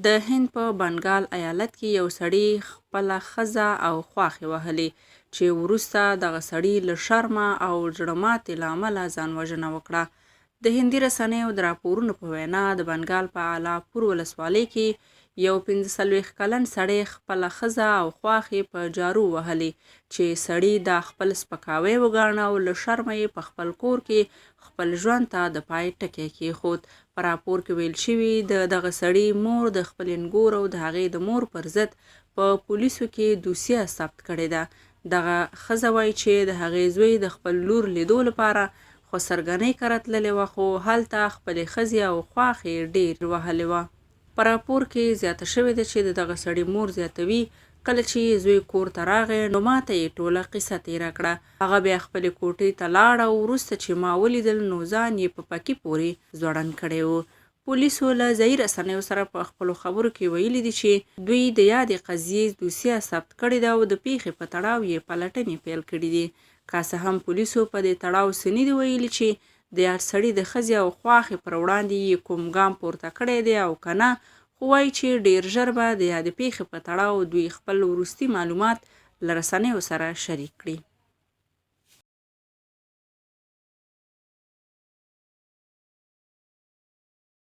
د هند په بنګال ایالت کې یو سړي خپله ښځه او خواښې وهلې چې وروسته دغه سړي له شرمه او زړه ماتې له امله ځان وژنه وکړه. د هندي رسنیو د راپورونو په وینا د بنګال په الاپور ولسوالۍ کې یو 45 کلن سړی خپله ښځه او خواښې په جارو وهلې چې سړي دا خپل سپکاوی وګاڼه او له شرمه یې په خپل کور کې خپل ژوند ته د پای ټکی کېښود. په راپور کې ویل شوي د دغه سړي مور د خپلې نګور او د هغې د مور پر ضد په پولیسو کې دوسیه ثبت کړې ده. دغه ښځه وایي چې د هغې زوی د خپل لور لیدو لپاره خسرګنۍ کره تللې وه، خو هلته خپلې ښځې او خواښې ډېر وهلې وه. په راپور کې زیاته شوې ده چې د دغه سړي مور زیاتوي کله چې زوی کور ته راغی نو ماته یې ټوله قصه تېره کړه. هغه بیا خپلې کوټې ته لاړ او وروسته چې ما ولیدل نو ځان یې په پکې پورې ځوړند کړی و. پولیسو له ځایي رسنیو سره په خپلو خبرو کې ویلي دي چې دوی د یادې قضیې دوسیه ثبت کړې ده او د پیښې په تړاو یې پلټنې پیل کړي دي. که څه هم پولیسو په دې تړاو څه نه دي ویلي چې د یاد سړي د ښځې او خواښې پر وړاندې یې کوم ګام پورته کړی دی او که نه، خو وایي چې ډېر ژر به د یادې پیښې په تړاو دوی خپل وروستي معلومات له رسنیو سره شریک کړي.